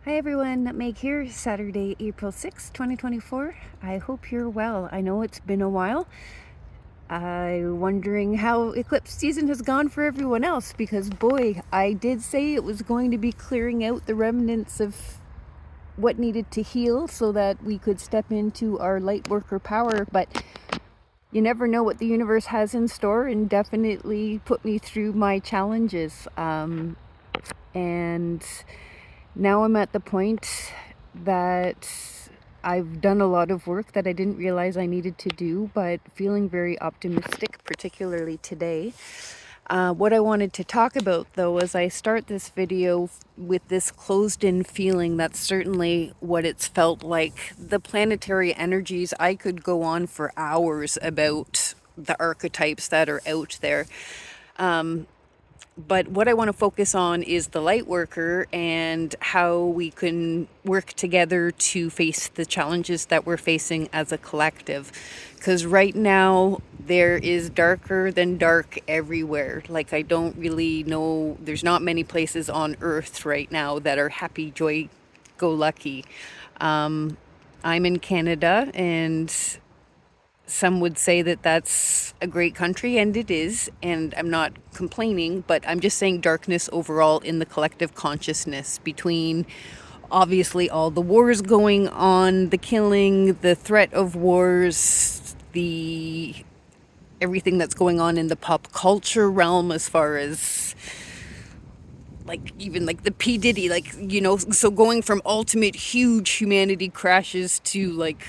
Hi everyone, Meg here, Saturday, April 6th, 2024. I hope you're well. I know it's been a while. I'm wondering how eclipse season has gone for everyone else because boy, I did say it was going to be clearing out the remnants of what needed to heal so that we could step into our lightworker power, but you never know what the universe has in store and definitely put me through my challenges. And now I'm at the point that I've done a lot of work that I didn't realize I needed to do, but feeling very optimistic, particularly today. What I wanted to talk about, though, as I start this video with this closed-in feeling, that's certainly what it's felt like. The planetary energies, I could go on for hours about the archetypes that are out there. But what I want to focus on is the light worker and how we can work together to face the challenges that we're facing as a collective. Because right now there is darker than dark everywhere. Like, I don't really know, there's not many places on earth right now that are happy, joy, go lucky. I'm in Canada, and some would say that that's a great country, and it is, and I'm not complaining, but I'm just saying darkness overall in the collective consciousness between obviously all the wars going on, the killing, the threat of wars, the everything that's going on in the pop culture realm as far as like even like the P. Diddy, like, you know, so going from ultimate huge humanity crashes to like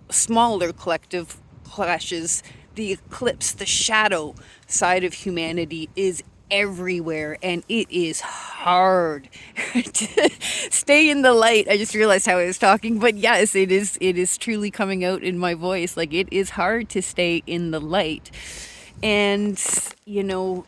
smaller collective clashes. The eclipse, the shadow side of humanity is everywhere, and it is hard to stay in the light. I just realized how I was talking, but yes, it is truly coming out in my voice. Like, it is hard to stay in the light. And you know,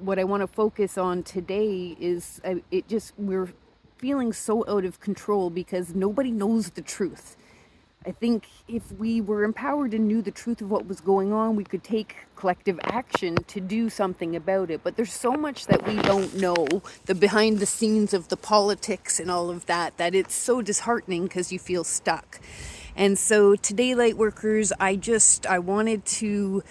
what I want to focus on today is we're feeling so out of control because nobody knows the truth. I think if we were empowered and knew the truth of what was going on, we could take collective action to do something about it. But there's so much that we don't know, the behind the scenes of the politics and all of that, that it's so disheartening because you feel stuck. And so today, Lightworkers, I wanted to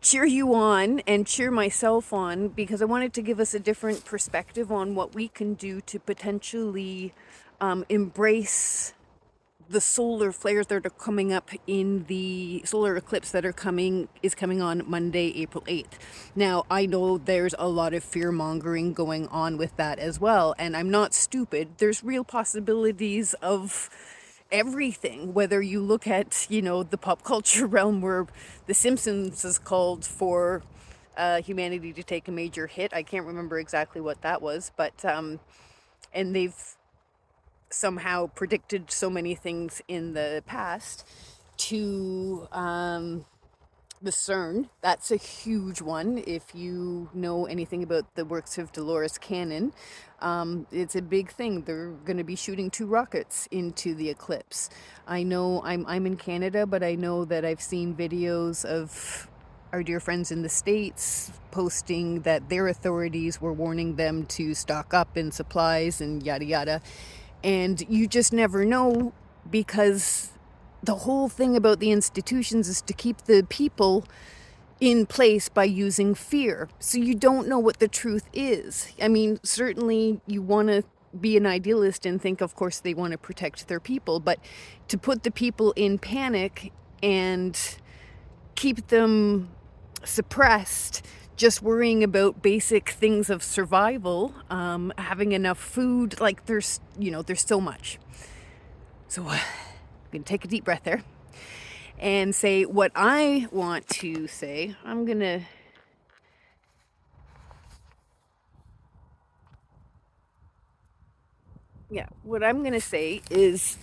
cheer you on and cheer myself on because I wanted to give us a different perspective on what we can do to potentially embrace the solar flares that are coming up in the solar eclipse that is coming on Monday, April 8th. Now, I know there's a lot of fear mongering going on with that as well, and I'm not stupid. There's real possibilities of everything, whether you look at, you know, the pop culture realm where The Simpsons has called for humanity to take a major hit. I can't remember exactly what that was, but and they've somehow predicted so many things in the past to the CERN. That's a huge one. If you know anything about the works of Dolores Cannon, it's a big thing. They're going to be shooting 2 rockets into the eclipse. I know I'm in Canada, but I know that I've seen videos of our dear friends in the States posting that their authorities were warning them to stock up in supplies and yada yada. And you just never know, because the whole thing about the institutions is to keep the people in place by using fear. So you don't know what the truth is. I mean, certainly you want to be an idealist and think, of course, they want to protect their people, but to put the people in panic and keep them suppressed, just worrying about basic things of survival, having enough food, like there's so much. So I'm gonna take a deep breath there and say what I want to say. What I'm gonna say is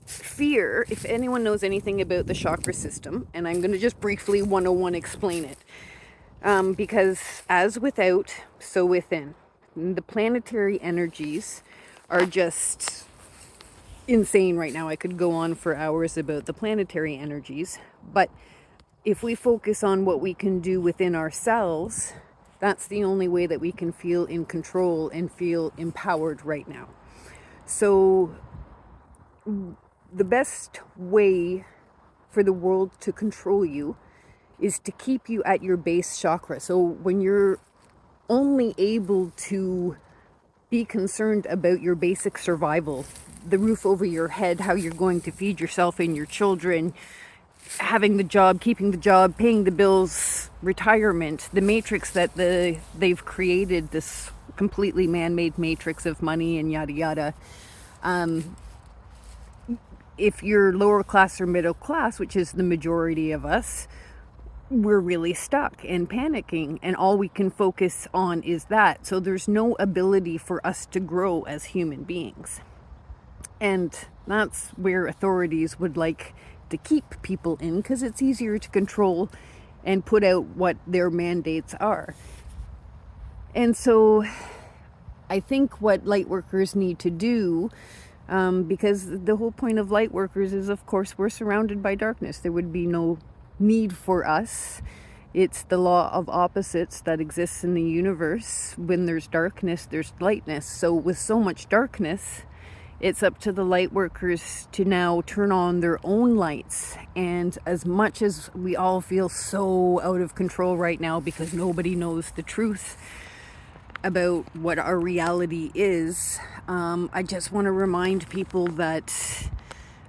fear. If anyone knows anything about the chakra system, and I'm gonna just briefly 101 explain it. Because as without, so within. The planetary energies are just insane right now. I could go on for hours about the planetary energies, but if we focus on what we can do within ourselves, That's the only way that we can feel in control and feel empowered right now. So the best way for the world to control you is to keep you at your base chakra. So when you're only able to be concerned about your basic survival, the roof over your head, how you're going to feed yourself and your children, having the job, keeping the job, paying the bills, retirement, the matrix that they've created, this completely man-made matrix of money and yada yada. If you're lower class or middle class, which is the majority of us, we're really stuck and panicking, and all we can focus on is that. So there's no ability for us to grow as human beings. And that's where authorities would like to keep people in, because it's easier to control and put out what their mandates are. And so I think what lightworkers need to do, because the whole point of lightworkers is, of course, we're surrounded by darkness. There would be no need for us. It's the law of opposites that exists in the universe. When there's darkness, there's lightness. So with so much darkness, it's up to the light workers to now turn on their own lights. And as much as we all feel so out of control right now because nobody knows the truth about what our reality is, I just want to remind people that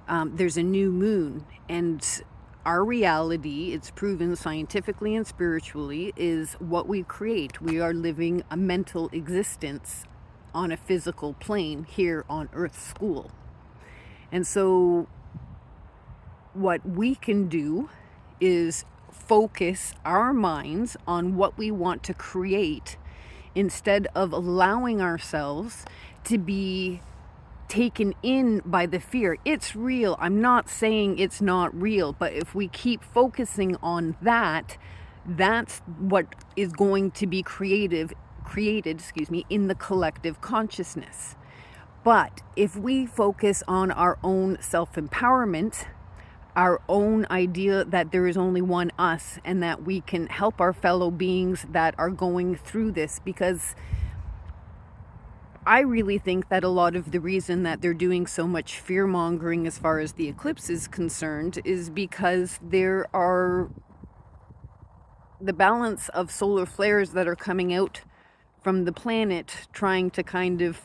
there's a new moon, and our reality, it's proven scientifically and spiritually, is what we create. We are living a mental existence on a physical plane here on Earth's school. And so what we can do is focus our minds on what we want to create instead of allowing ourselves to be taken in by the fear. It's real. I'm not saying it's not real, but if we keep focusing on that, that's what is going to be created, in the collective consciousness. But if we focus on our own self-empowerment, our own idea that there is only one us and that we can help our fellow beings that are going through this, because I really think that a lot of the reason that they're doing so much fear mongering as far as the eclipse is concerned is because there are the balance of solar flares that are coming out from the planet trying to kind of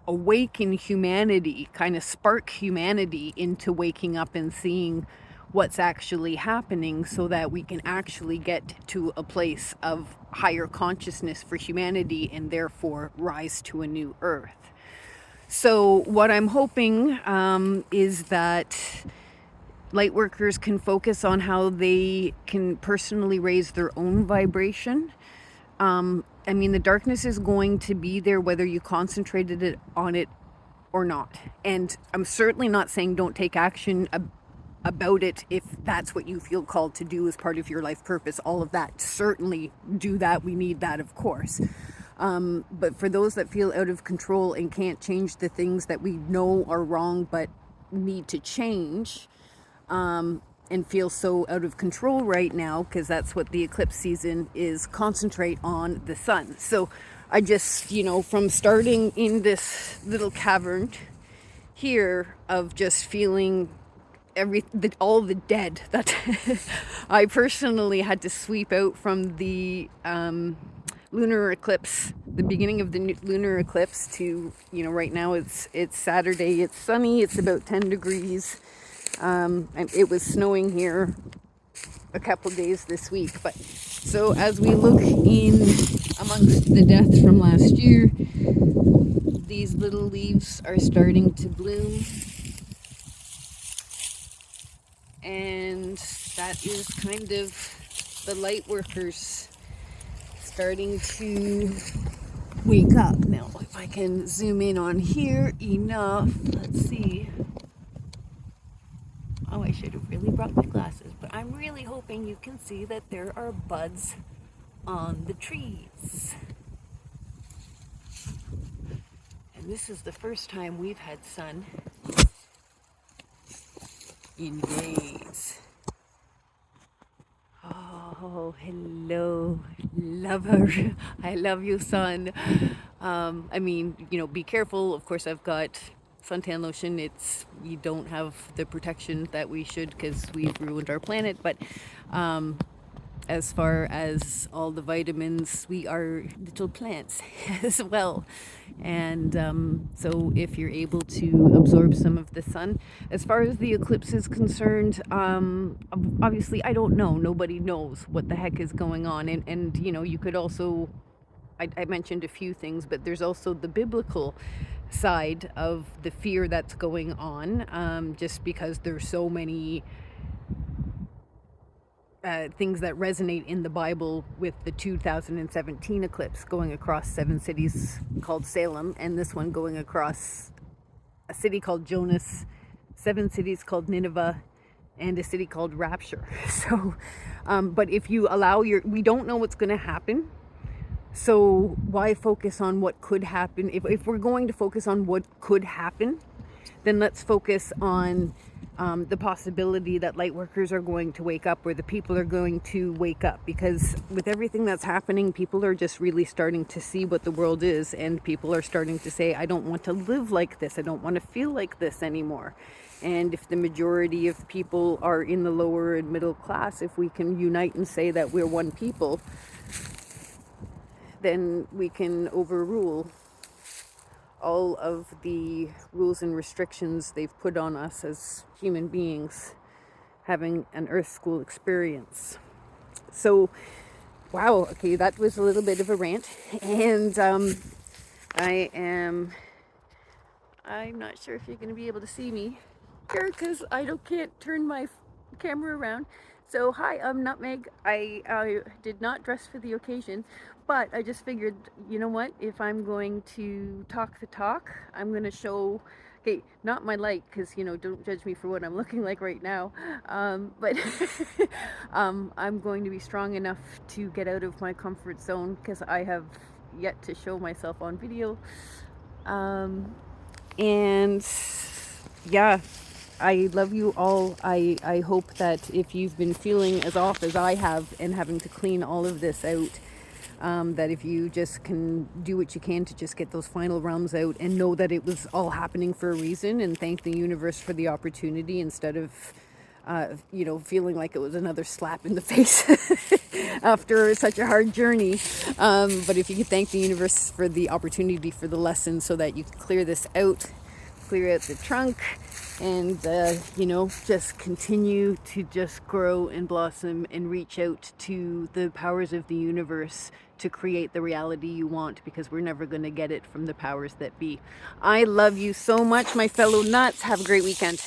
awaken humanity, kind of spark humanity into waking up and seeing what's actually happening, so that we can actually get to a place of higher consciousness for humanity and therefore rise to a new earth. So what I'm hoping is that lightworkers can focus on how they can personally raise their own vibration. I mean, the darkness is going to be there whether you concentrated on it or not. And I'm certainly not saying don't take action about it if that's what you feel called to do as part of your life purpose. All of that, certainly do that. We need that, of course. But for those that feel out of control and can't change the things that we know are wrong but need to change, and feel so out of control right now, because that's what the eclipse season is, concentrate on the sun. So I just, from starting in this little cavern here of just feeling all the dead that I personally had to sweep out from the lunar eclipse, the beginning of the lunar eclipse, to right now it's Saturday, it's sunny, it's about 10 degrees. It was snowing here a couple days this week. But so as we look in amongst the death from last year, these little leaves are starting to bloom, and that is kind of the light workers starting to wake up. Now if I can zoom in on here enough, let's see. Oh, I should have really brought my glasses, but I'm really hoping you can see that there are buds on the trees. And this is the first time we've had sun in days. Oh, hello, lover. I love you, sun. I mean, be careful. Of course, I've got suntan lotion. You don't have the protection that we should because we've ruined our planet. But as far as all the vitamins, we are little plants as well. And so if you're able to absorb some of the sun, as far as the eclipse is concerned, obviously I don't know. Nobody knows what the heck is going on. And you could also, I mentioned a few things, but there's also the biblical side of the fear that's going on, just because there's so many things that resonate in the Bible with the 2017 eclipse going across 7 cities called Salem, and this one going across a city called Jonas, 7 cities called Nineveh, and a city called Rapture. So, but if you allow we don't know what's going to happen. So why focus on what could happen? If we're going to focus on what could happen, then let's focus on the possibility that light workers are going to wake up, or the people are going to wake up, because with everything that's happening, people are just really starting to see what the world is, and people are starting to say, I don't want to live like this. I don't want to feel like this anymore. And if the majority of people are in the lower and middle class, if we can unite and say that we're one people, then we can overrule all of the rules and restrictions they've put on us as human beings having an Earth School experience. So, wow, okay, that was a little bit of a rant. And I'm not sure if you're going to be able to see me here because can't turn my camera around. So hi, I'm Nutmeg. I did not dress for the occasion, but I just figured, you know what, if I'm going to talk the talk, I'm going to show, okay, not my light, because, don't judge me for what I'm looking like right now, but I'm going to be strong enough to get out of my comfort zone, because I have yet to show myself on video, and yeah, I love you all. I hope that if you've been feeling as off as I have and having to clean all of this out, that if you just can do what you can to just get those final realms out and know that it was all happening for a reason, and thank the universe for the opportunity instead of, feeling like it was another slap in the face after such a hard journey. But if you could thank the universe for the opportunity, for the lesson, so that you can clear this out, clear out the trunk, and just continue to just grow and blossom and reach out to the powers of the universe to create the reality you want, because we're never going to get it from the powers that be. I love you so much, my fellow nuts. Have a great weekend.